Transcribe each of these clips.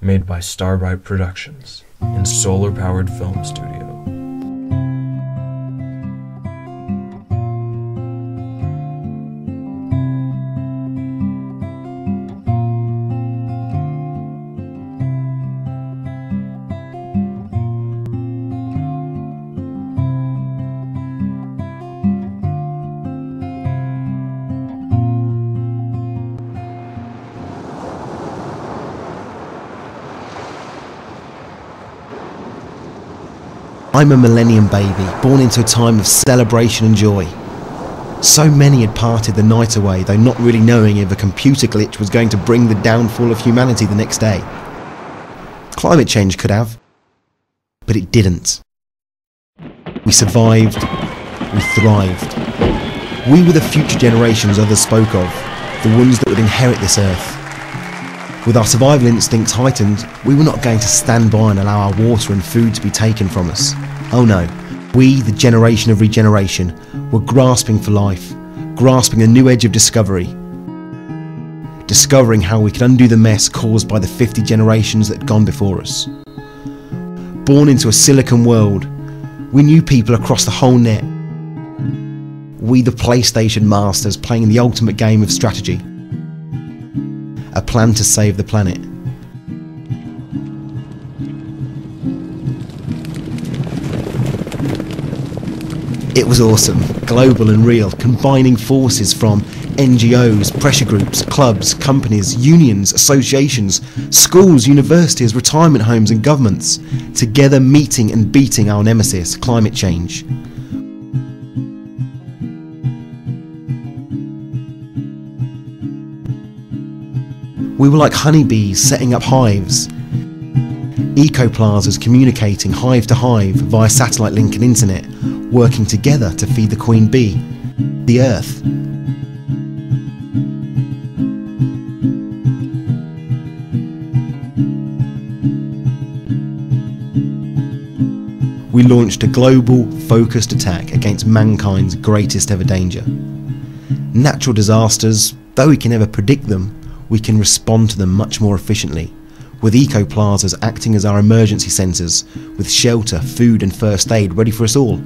made by Starbright Productions in solar-powered film studio. I'm a millennium baby, born into a time of celebration and joy. So many had parted the night away, though not really knowing if a computer glitch was going to bring the downfall of humanity the next day. Climate change could have, but it didn't. We survived, we thrived. We were the future generations others spoke of, the ones that would inherit this earth. With our survival instincts heightened, we were not going to stand by and allow our water and food to be taken from us. Oh no, we, the generation of regeneration, were grasping for life, grasping a new edge of discovery. Discovering how we could undo the mess caused by the 50 generations that had gone before us. Born into a silicon world, we knew people across the whole net. We, the PlayStation masters, playing the ultimate game of strategy. A plan to save the planet. It was awesome, global and real, combining forces from NGOs, pressure groups, clubs, companies, unions, associations, schools, universities, retirement homes and governments, together meeting and beating our nemesis, climate change. We were like honeybees setting up hives, ecoplazas communicating hive to hive via satellite link and internet, working together to feed the queen bee, the earth. We launched a global, focused attack against mankind's greatest ever danger. Natural disasters, though we can never predict them, we can respond to them much more efficiently, with ecoplazas acting as our emergency centres, with shelter, food and first aid ready for us all.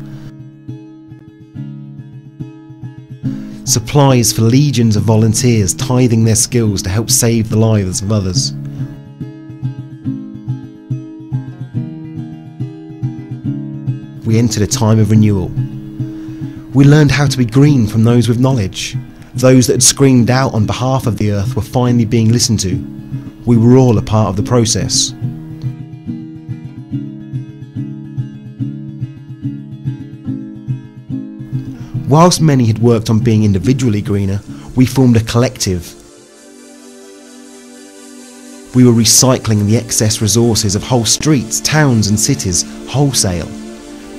Supplies for legions of volunteers tithing their skills to help save the lives of others. We entered a time of renewal. We learned how to be green from those with knowledge. Those that had screamed out on behalf of the earth were finally being listened to. We were all a part of the process. Whilst many had worked on being individually greener, we formed a collective. We were recycling the excess resources of whole streets, towns and cities wholesale.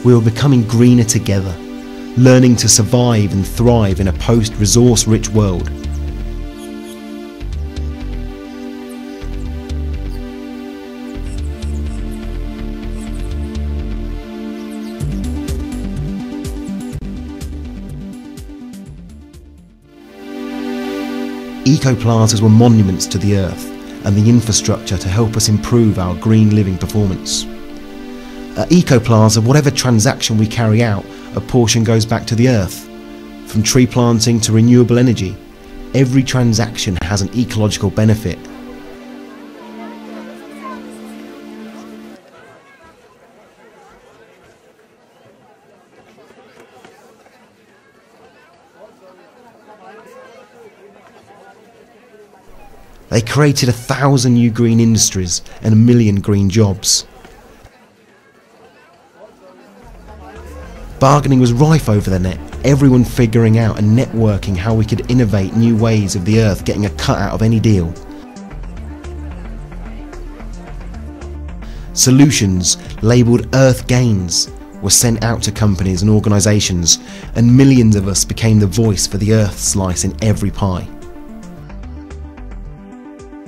We were becoming greener together, learning to survive and thrive in a post-resource rich world. Ecoplazas were monuments to the earth and the infrastructure to help us improve our green living performance. At Ecoplaza, whatever transaction we carry out, a portion goes back to the earth. From tree planting to renewable energy, every transaction has an ecological benefit. They created 1,000 new green industries and 1 million green jobs. Bargaining was rife over the net, everyone figuring out and networking how we could innovate new ways of the earth getting a cut out of any deal. Solutions, labelled Earth Gains, were sent out to companies and organisations, and millions of us became the voice for the earth slice in every pie.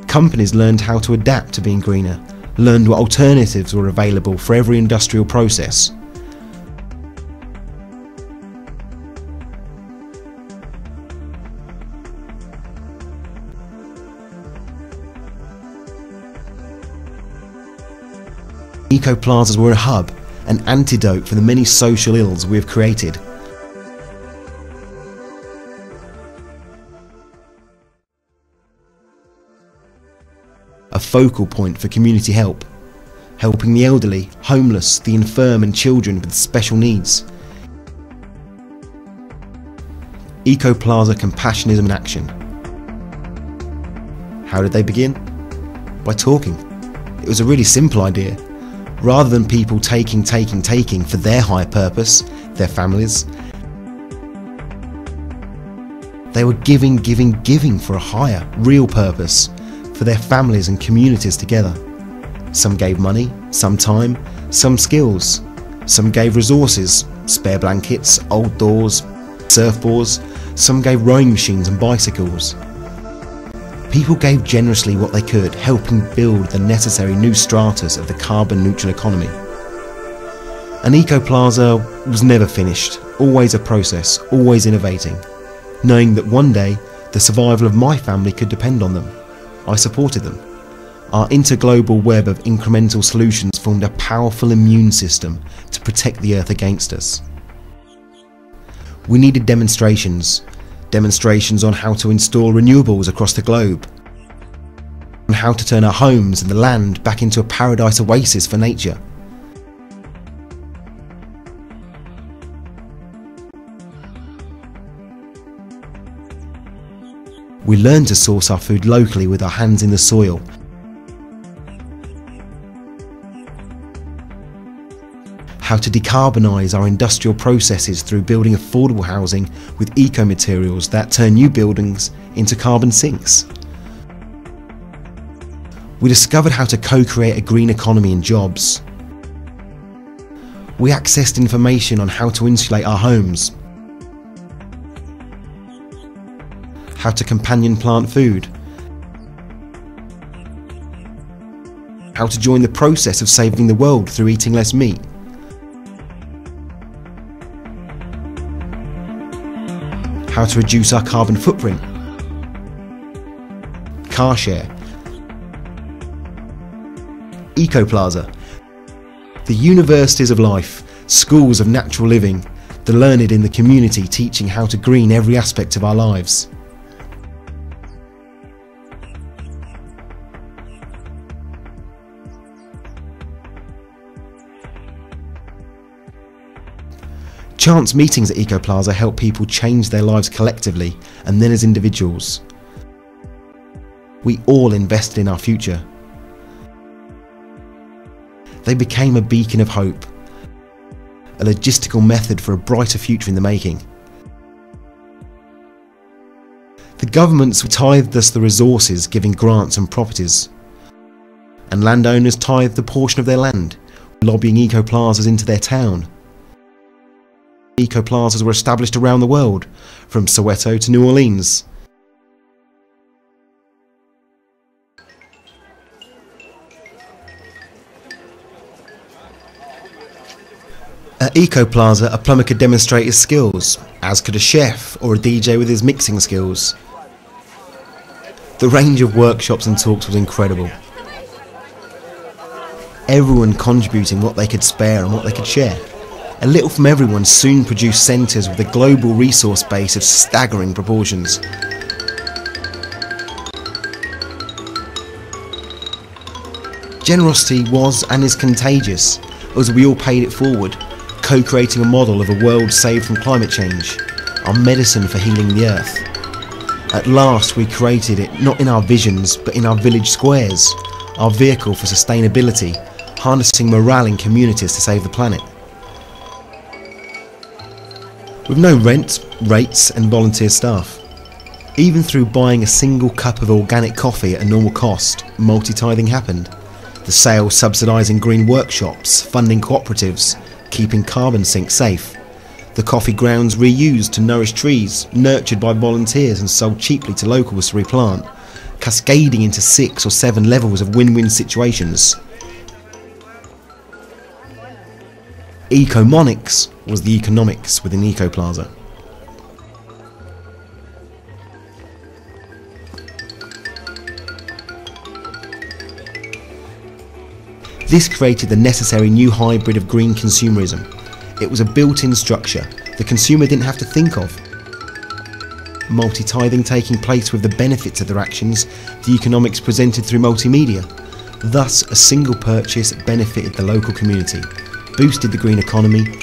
Companies learned how to adapt to being greener, learned what alternatives were available for every industrial process. Ecoplazas were a hub, an antidote for the many social ills we have created. A focal point for community help, helping the elderly, homeless, the infirm and children with special needs. Ecoplaza compassionism in action. How did they begin? By talking. It was a really simple idea. Rather than people taking for their higher purpose, their families, they were giving for a higher, real purpose, for their families and communities together. Some gave money, some time, some skills. Some gave resources, spare blankets, old doors, surfboards. Some gave rowing machines and bicycles. People gave generously what they could, helping build the necessary new stratas of the carbon-neutral economy. An Ecoplaza was never finished, always a process, always innovating, knowing that one day the survival of my family could depend on them. I supported them. Our interglobal web of incremental solutions formed a powerful immune system to protect the Earth against us. We needed demonstrations on how to install renewables across the globe, on how to turn our homes and the land back into a paradise oasis for nature. We learned to source our food locally with our hands in the soil. How to decarbonise our industrial processes through building affordable housing with eco-materials that turn new buildings into carbon sinks. We discovered how to co-create a green economy and jobs. We accessed information on how to insulate our homes, how to companion plant food, how to join the process of saving the world through eating less meat, how to reduce our carbon footprint, car share, Ecoplaza, the universities of life, schools of natural living, the learned in the community teaching how to green every aspect of our lives. Chance meetings at Ecoplaza help people change their lives collectively and then as individuals. We all invested in our future. They became a beacon of hope, a logistical method for a brighter future in the making. The governments tithed us the resources, giving grants and properties, and landowners tithed a portion of their land, lobbying Ecoplazas into their town. Ecoplazas were established around the world, from Soweto to New Orleans. At Ecoplaza, a plumber could demonstrate his skills, as could a chef or a DJ with his mixing skills. The range of workshops and talks was incredible. Everyone contributing what they could spare and what they could share. A little from everyone soon produced centres with a global resource base of staggering proportions. Generosity was and is contagious, as we all paid it forward, co-creating a model of a world saved from climate change, our medicine for healing the earth. At last we created it not in our visions but in our village squares, our vehicle for sustainability, harnessing morale in communities to save the planet. With no rent, rates and volunteer staff. Even through buying a single cup of organic coffee at a normal cost, multi-tithing happened. The sale subsidising green workshops, funding cooperatives, keeping carbon sinks safe. The coffee grounds reused to nourish trees, nurtured by volunteers and sold cheaply to locals to replant, cascading into 6 or 7 levels of win-win situations. Ecomonics was the economics within Ecoplaza. This created the necessary new hybrid of green consumerism. It was a built-in structure the consumer didn't have to think of. Multi-tithing taking place with the benefits of their actions, the economics presented through multimedia. Thus, a single purchase benefited the local community, boosted the green economy,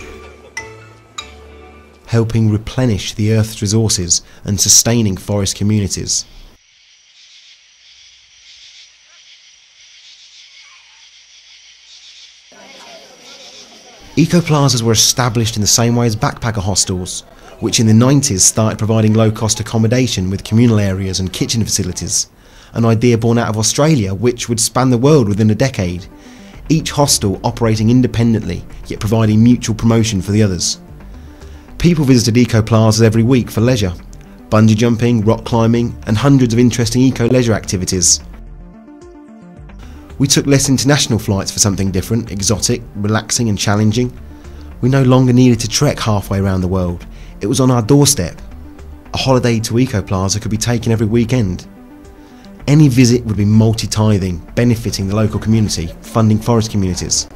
helping replenish the Earth's resources and sustaining forest communities. Ecoplazas were established in the same way as backpacker hostels, which in the 90s started providing low-cost accommodation with communal areas and kitchen facilities, an idea born out of Australia which would span the world within a decade, each hostel operating independently yet providing mutual promotion for the others. People visited ecoplazas every week for leisure, bungee jumping, rock climbing and hundreds of interesting eco-leisure activities. We took less international flights for something different, exotic, relaxing and challenging. We no longer needed to trek halfway around the world. It was on our doorstep. A holiday to Ecoplaza could be taken every weekend. Any visit would be multi-tithing, benefiting the local community, funding forest communities.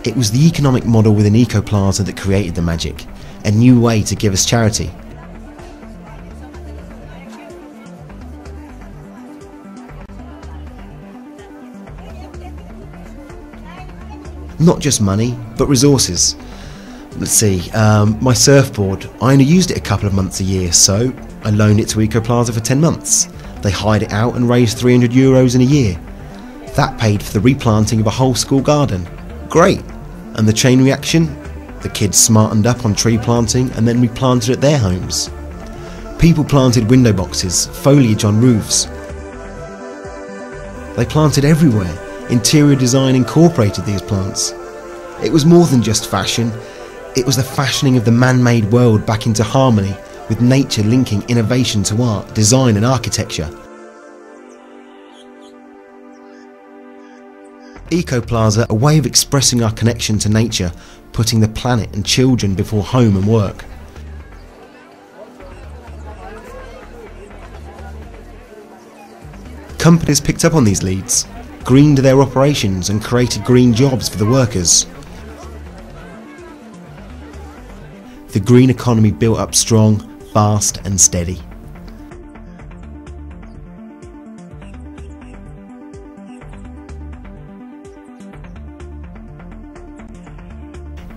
It was the economic model within Ecoplaza that created the magic, a new way to give us charity. Not just money, but resources. Let's see, my surfboard, I only used it a couple of months a year, so I loaned it to Ecoplaza for 10 months. They hired it out and raised €300 in a year. That paid for the replanting of a whole school garden. Great! And the chain reaction? The kids smartened up on tree planting and then replanted at their homes. People planted window boxes, foliage on roofs. They planted everywhere. Interior design incorporated these plants. It was more than just fashion. It was the fashioning of the man-made world back into harmony, with nature linking innovation to art, design and architecture. Ecoplaza, a way of expressing our connection to nature, putting the planet and children before home and work. Companies picked up on these leads, greened their operations and created green jobs for the workers. The green economy built up strong, fast and steady.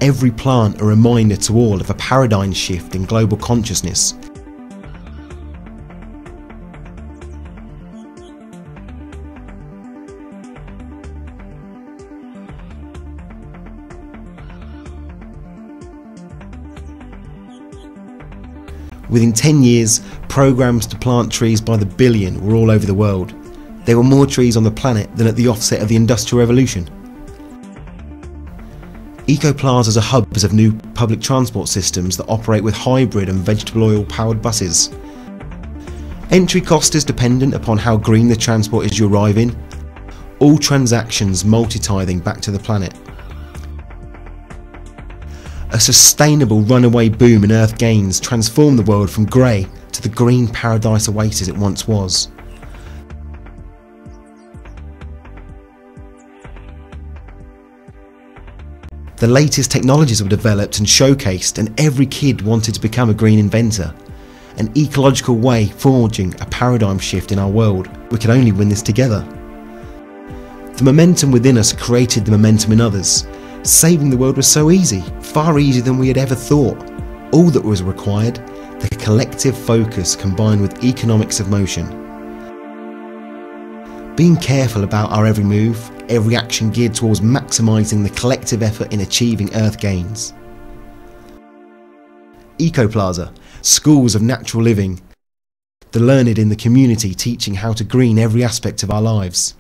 Every plant a reminder to all of a paradigm shift in global consciousness. Within 10 years, programs to plant trees by the billion were all over the world. There were more trees on the planet than at the offset of the Industrial Revolution. Ecoplazas are hubs of new public transport systems that operate with hybrid and vegetable oil powered buses. Entry cost is dependent upon how green the transport is you arrive in. All transactions multi-tithing back to the planet. A sustainable runaway boom in earth gains transformed the world from grey to the green paradise oasis it once was. The latest technologies were developed and showcased, and every kid wanted to become a green inventor. An ecological way forging a paradigm shift in our world. We could only win this together. The momentum within us created the momentum in others. Saving the world was so easy, far easier than we had ever thought. All that was required, the collective focus combined with economics of motion. Being careful about our every move, every action geared towards maximising the collective effort in achieving earth gains. Ecoplaza, schools of natural living. The learned in the community teaching how to green every aspect of our lives.